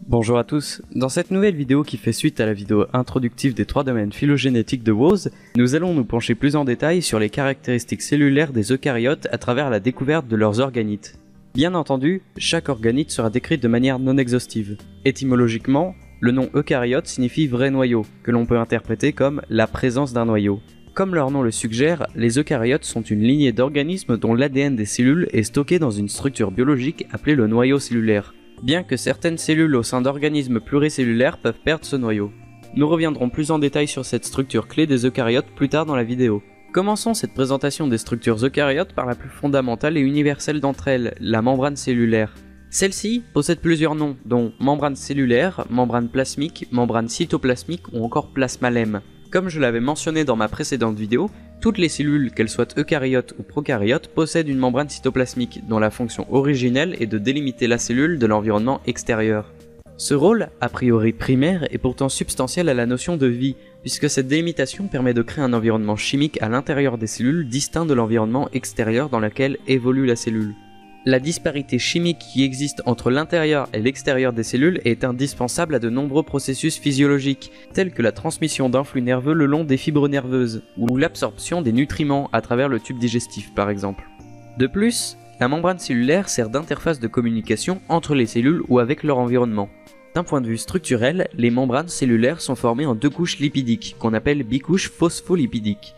Bonjour à tous, dans cette nouvelle vidéo qui fait suite à la vidéo introductive des 3 domaines phylogénétiques de Woese, nous allons nous pencher plus en détail sur les caractéristiques cellulaires des eucaryotes à travers la découverte de leurs organites. Bien entendu, chaque organite sera décrite de manière non exhaustive. Étymologiquement, le nom eucaryote signifie vrai noyau, que l'on peut interpréter comme la présence d'un noyau. Comme leur nom le suggère, les eucaryotes sont une lignée d'organismes dont l'ADN des cellules est stocké dans une structure biologique appelée le noyau cellulaire, bien que certaines cellules au sein d'organismes pluricellulaires peuvent perdre ce noyau. Nous reviendrons plus en détail sur cette structure clé des eucaryotes plus tard dans la vidéo. Commençons cette présentation des structures eucaryotes par la plus fondamentale et universelle d'entre elles, la membrane cellulaire. Celle-ci possède plusieurs noms, dont membrane cellulaire, membrane plasmique, membrane cytoplasmique ou encore plasmalème. Comme je l'avais mentionné dans ma précédente vidéo, toutes les cellules, qu'elles soient eucaryotes ou prokaryotes, possèdent une membrane cytoplasmique dont la fonction originelle est de délimiter la cellule de l'environnement extérieur. Ce rôle, a priori primaire, est pourtant substantiel à la notion de vie, puisque cette délimitation permet de créer un environnement chimique à l'intérieur des cellules distinct de l'environnement extérieur dans lequel évolue la cellule. La disparité chimique qui existe entre l'intérieur et l'extérieur des cellules est indispensable à de nombreux processus physiologiques, tels que la transmission d'un flux nerveux le long des fibres nerveuses, ou l'absorption des nutriments à travers le tube digestif par exemple. De plus, la membrane cellulaire sert d'interface de communication entre les cellules ou avec leur environnement. D'un point de vue structurel, les membranes cellulaires sont formées en 2 couches lipidiques, qu'on appelle bicouches phospholipidiques.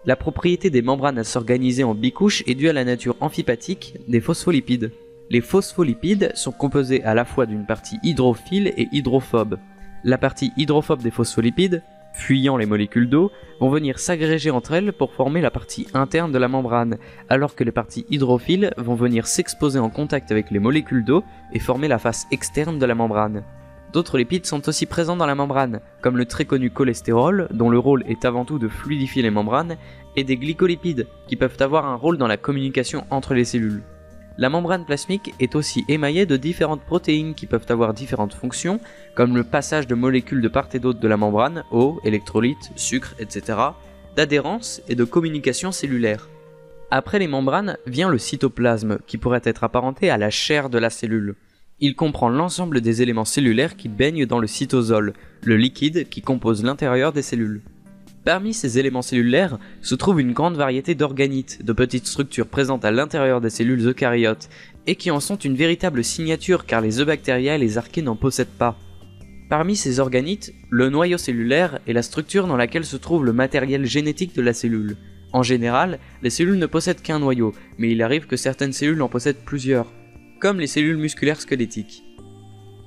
La propriété des membranes à s'organiser en bicouches est due à la nature amphipathique des phospholipides. Les phospholipides sont composés à la fois d'une partie hydrophile et hydrophobe. La partie hydrophobe des phospholipides, fuyant les molécules d'eau, vont venir s'agréger entre elles pour former la partie interne de la membrane, alors que les parties hydrophiles vont venir s'exposer en contact avec les molécules d'eau et former la face externe de la membrane. D'autres lipides sont aussi présents dans la membrane, comme le très connu cholestérol, dont le rôle est avant tout de fluidifier les membranes, et des glycolipides, qui peuvent avoir un rôle dans la communication entre les cellules. La membrane plasmique est aussi émaillée de différentes protéines qui peuvent avoir différentes fonctions, comme le passage de molécules de part et d'autre de la membrane, eau, électrolytes, sucre, etc., d'adhérence et de communication cellulaire. Après les membranes vient le cytoplasme, qui pourrait être apparenté à la chair de la cellule. Il comprend l'ensemble des éléments cellulaires qui baignent dans le cytosol, le liquide qui compose l'intérieur des cellules. Parmi ces éléments cellulaires se trouve une grande variété d'organites, de petites structures présentes à l'intérieur des cellules eucaryotes, et qui en sont une véritable signature car les eubactéria et les archées n'en possèdent pas. Parmi ces organites, le noyau cellulaire est la structure dans laquelle se trouve le matériel génétique de la cellule. En général, les cellules ne possèdent qu'un noyau, mais il arrive que certaines cellules en possèdent plusieurs, comme les cellules musculaires squelettiques.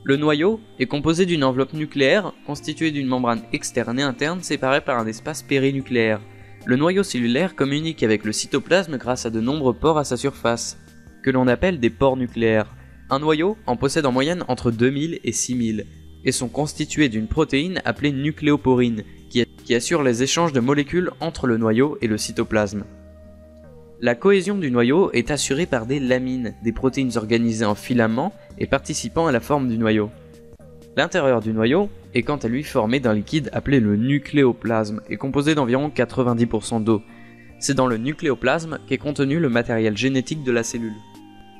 Le noyau est composé d'une enveloppe nucléaire constituée d'une membrane externe et interne séparée par un espace périnucléaire. Le noyau cellulaire communique avec le cytoplasme grâce à de nombreux pores à sa surface, que l'on appelle des pores nucléaires. Un noyau en possède en moyenne entre 2000 et 6000, et sont constitués d'une protéine appelée nucléoporine, qui assure les échanges de molécules entre le noyau et le cytoplasme. La cohésion du noyau est assurée par des lamines, des protéines organisées en filaments et participant à la forme du noyau. L'intérieur du noyau est quant à lui formé d'un liquide appelé le nucléoplasme et composé d'environ 90% d'eau. C'est dans le nucléoplasme qu'est contenu le matériel génétique de la cellule.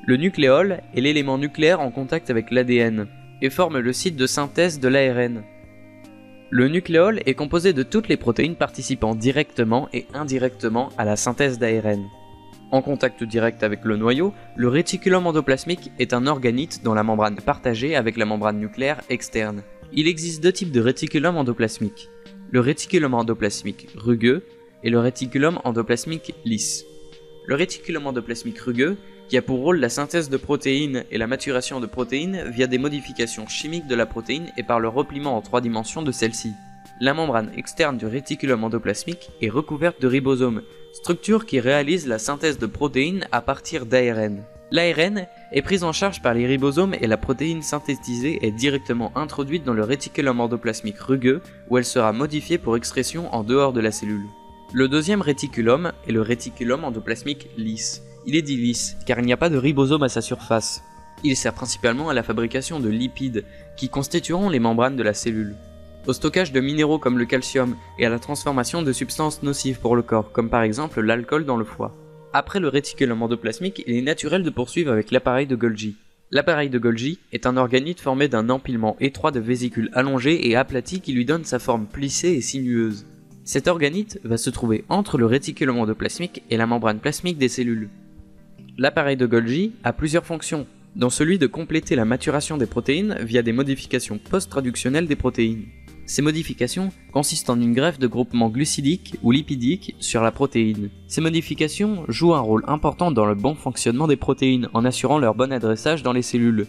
Le nucléole est l'élément nucléaire en contact avec l'ADN et forme le site de synthèse de l'ARN. Le nucléole est composé de toutes les protéines participant directement et indirectement à la synthèse d'ARN. En contact direct avec le noyau, le réticulum endoplasmique est un organite dont la membrane est partagée avec la membrane nucléaire externe. Il existe 2 types de réticulum endoplasmique, le réticulum endoplasmique rugueux et le réticulum endoplasmique lisse. Le réticulum endoplasmique rugueux, qui a pour rôle la synthèse de protéines et la maturation de protéines via des modifications chimiques de la protéine et par le repliement en 3 dimensions de celle-ci. La membrane externe du réticulum endoplasmique est recouverte de ribosomes, structure qui réalise la synthèse de protéines à partir d'ARN. L'ARN est prise en charge par les ribosomes et la protéine synthétisée est directement introduite dans le réticulum endoplasmique rugueux où elle sera modifiée pour excrétion en dehors de la cellule. Le deuxième réticulum est le réticulum endoplasmique lisse. Il est dit lisse car il n'y a pas de ribosome à sa surface. Il sert principalement à la fabrication de lipides qui constitueront les membranes de la cellule, au stockage de minéraux comme le calcium et à la transformation de substances nocives pour le corps, comme par exemple l'alcool dans le foie. Après le réticulum endoplasmique, il est naturel de poursuivre avec l'appareil de Golgi. L'appareil de Golgi est un organite formé d'un empilement étroit de vésicules allongées et aplaties qui lui donne sa forme plissée et sinueuse. Cet organite va se trouver entre le réticulum endoplasmique et la membrane plasmique des cellules. L'appareil de Golgi a plusieurs fonctions, dont celui de compléter la maturation des protéines via des modifications post-traductionnelles des protéines. Ces modifications consistent en une greffe de groupements glucidiques ou lipidiques sur la protéine. Ces modifications jouent un rôle important dans le bon fonctionnement des protéines en assurant leur bon adressage dans les cellules,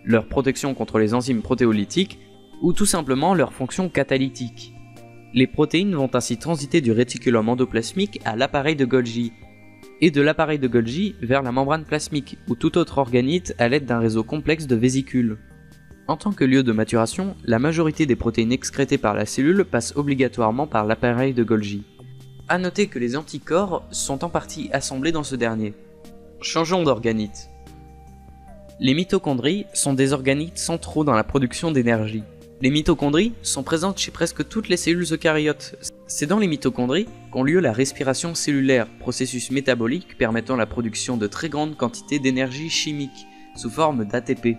leur protection contre les enzymes protéolytiques ou tout simplement leur fonction catalytique. Les protéines vont ainsi transiter du réticulum endoplasmique à l'appareil de Golgi, et de l'appareil de Golgi vers la membrane plasmique ou tout autre organite à l'aide d'un réseau complexe de vésicules. En tant que lieu de maturation, la majorité des protéines excrétées par la cellule passent obligatoirement par l'appareil de Golgi. A noter que les anticorps sont en partie assemblés dans ce dernier. Changeons d'organite. Les mitochondries sont des organites centraux dans la production d'énergie. Les mitochondries sont présentes chez presque toutes les cellules eucaryotes. C'est dans les mitochondries qu'ont lieu la respiration cellulaire, processus métabolique permettant la production de très grandes quantités d'énergie chimique, sous forme d'ATP.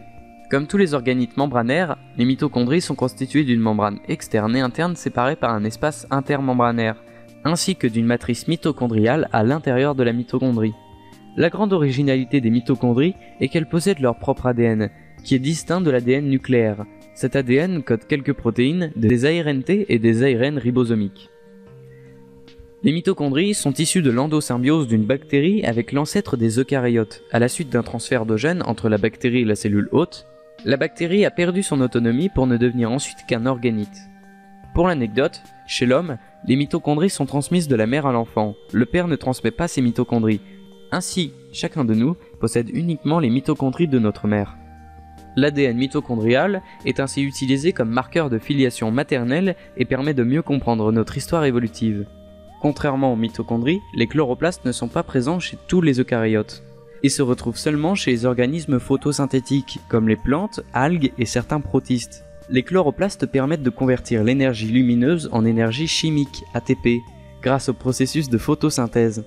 Comme tous les organites membranaires, les mitochondries sont constituées d'une membrane externe et interne séparée par un espace intermembranaire, ainsi que d'une matrice mitochondriale à l'intérieur de la mitochondrie. La grande originalité des mitochondries est qu'elles possèdent leur propre ADN, qui est distinct de l'ADN nucléaire. Cet ADN code quelques protéines, des ARNT et des ARN ribosomiques. Les mitochondries sont issues de l'endosymbiose d'une bactérie avec l'ancêtre des eucaryotes. À la suite d'un transfert de gènes entre la bactérie et la cellule hôte, la bactérie a perdu son autonomie pour ne devenir ensuite qu'un organite. Pour l'anecdote, chez l'homme, les mitochondries sont transmises de la mère à l'enfant. Le père ne transmet pas ses mitochondries. Ainsi, chacun de nous possède uniquement les mitochondries de notre mère. L'ADN mitochondrial est ainsi utilisé comme marqueur de filiation maternelle et permet de mieux comprendre notre histoire évolutive. Contrairement aux mitochondries, les chloroplastes ne sont pas présents chez tous les eucaryotes et se retrouvent seulement chez les organismes photosynthétiques comme les plantes, algues et certains protistes. Les chloroplastes permettent de convertir l'énergie lumineuse en énergie chimique, ATP, grâce au processus de photosynthèse.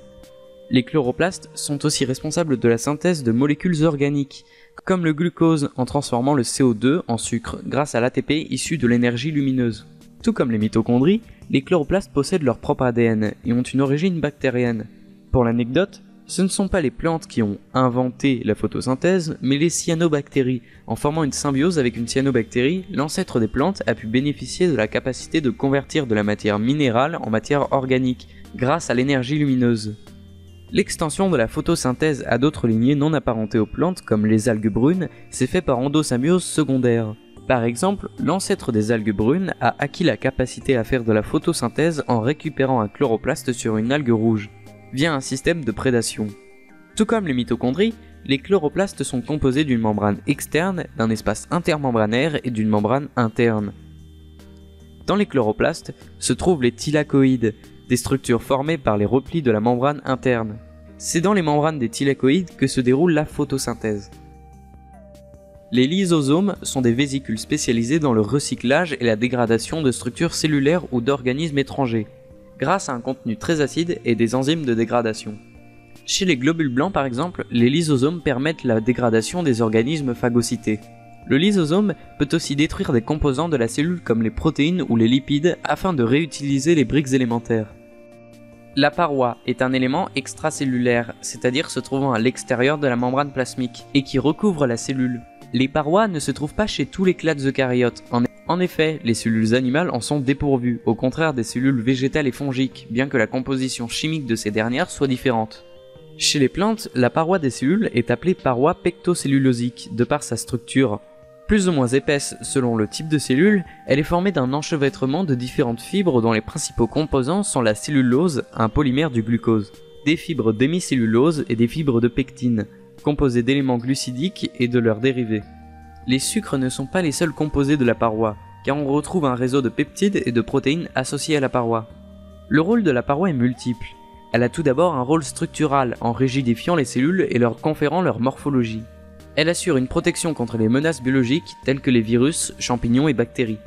Les chloroplastes sont aussi responsables de la synthèse de molécules organiques, comme le glucose en transformant le CO2 en sucre grâce à l'ATP issu de l'énergie lumineuse. Tout comme les mitochondries, les chloroplastes possèdent leur propre ADN et ont une origine bactérienne. Pour l'anecdote, ce ne sont pas les plantes qui ont inventé la photosynthèse, mais les cyanobactéries. En formant une symbiose avec une cyanobactérie, l'ancêtre des plantes a pu bénéficier de la capacité de convertir de la matière minérale en matière organique, grâce à l'énergie lumineuse. L'extension de la photosynthèse à d'autres lignées non apparentées aux plantes, comme les algues brunes, s'est fait par endosymbiose secondaire. Par exemple, l'ancêtre des algues brunes a acquis la capacité à faire de la photosynthèse en récupérant un chloroplaste sur une algue rouge, via un système de prédation. Tout comme les mitochondries, les chloroplastes sont composés d'une membrane externe, d'un espace intermembranaire et d'une membrane interne. Dans les chloroplastes se trouvent les thylakoïdes, des structures formées par les replis de la membrane interne. C'est dans les membranes des thylakoïdes que se déroule la photosynthèse. Les lysosomes sont des vésicules spécialisés dans le recyclage et la dégradation de structures cellulaires ou d'organismes étrangers, grâce à un contenu très acide et des enzymes de dégradation. Chez les globules blancs par exemple, les lysosomes permettent la dégradation des organismes phagocytés. Le lysosome peut aussi détruire des composants de la cellule comme les protéines ou les lipides afin de réutiliser les briques élémentaires. La paroi est un élément extracellulaire, c'est-à-dire se trouvant à l'extérieur de la membrane plasmique, et qui recouvre la cellule. Les parois ne se trouvent pas chez tous les clades eucaryotes. En effet, les cellules animales en sont dépourvues, au contraire des cellules végétales et fongiques, bien que la composition chimique de ces dernières soit différente. Chez les plantes, la paroi des cellules est appelée paroi pectocellulosique, de par sa structure. Plus ou moins épaisse selon le type de cellule, elle est formée d'un enchevêtrement de différentes fibres dont les principaux composants sont la cellulose, un polymère du glucose, des fibres d'hémicellulose et des fibres de pectine, composées d'éléments glucidiques et de leurs dérivés. Les sucres ne sont pas les seuls composés de la paroi, car on retrouve un réseau de peptides et de protéines associés à la paroi. Le rôle de la paroi est multiple. Elle a tout d'abord un rôle structural en rigidifiant les cellules et leur conférant leur morphologie. Elle assure une protection contre les menaces biologiques telles que les virus, champignons et bactéries.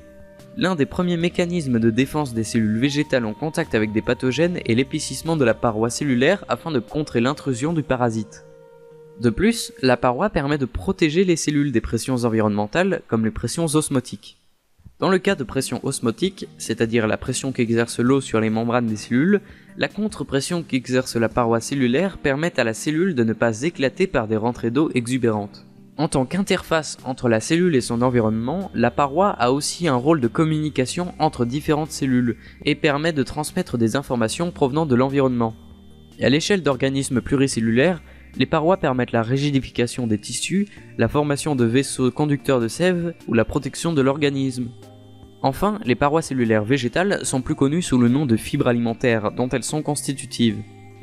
L'un des premiers mécanismes de défense des cellules végétales en contact avec des pathogènes est l'épaississement de la paroi cellulaire afin de contrer l'intrusion du parasite. De plus, la paroi permet de protéger les cellules des pressions environnementales comme les pressions osmotiques. Dans le cas de pression osmotique, c'est-à-dire la pression qu'exerce l'eau sur les membranes des cellules, la contre-pression qu'exerce la paroi cellulaire permet à la cellule de ne pas éclater par des rentrées d'eau exubérantes. En tant qu'interface entre la cellule et son environnement, la paroi a aussi un rôle de communication entre différentes cellules et permet de transmettre des informations provenant de l'environnement. Et à l'échelle d'organismes pluricellulaires, les parois permettent la rigidification des tissus, la formation de vaisseaux conducteurs de sève ou la protection de l'organisme. Enfin, les parois cellulaires végétales sont plus connues sous le nom de fibres alimentaires dont elles sont constitutives.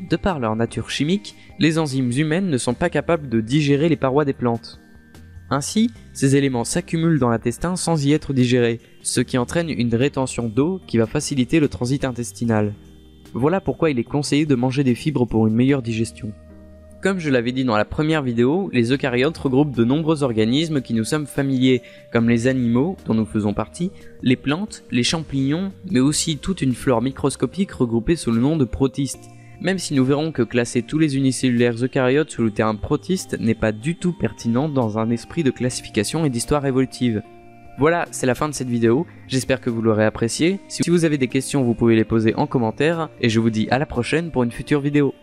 De par leur nature chimique, les enzymes humaines ne sont pas capables de digérer les parois des plantes. Ainsi, ces éléments s'accumulent dans l'intestin sans y être digérés, ce qui entraîne une rétention d'eau qui va faciliter le transit intestinal. Voilà pourquoi il est conseillé de manger des fibres pour une meilleure digestion. Comme je l'avais dit dans la première vidéo, les eucaryotes regroupent de nombreux organismes qui nous sommes familiers, comme les animaux, dont nous faisons partie, les plantes, les champignons, mais aussi toute une flore microscopique regroupée sous le nom de protistes. Même si nous verrons que classer tous les unicellulaires eucaryotes sous le terme protiste n'est pas du tout pertinent dans un esprit de classification et d'histoire évolutive. Voilà, c'est la fin de cette vidéo, j'espère que vous l'aurez appréciée. Si vous avez des questions, vous pouvez les poser en commentaire, et je vous dis à la prochaine pour une future vidéo.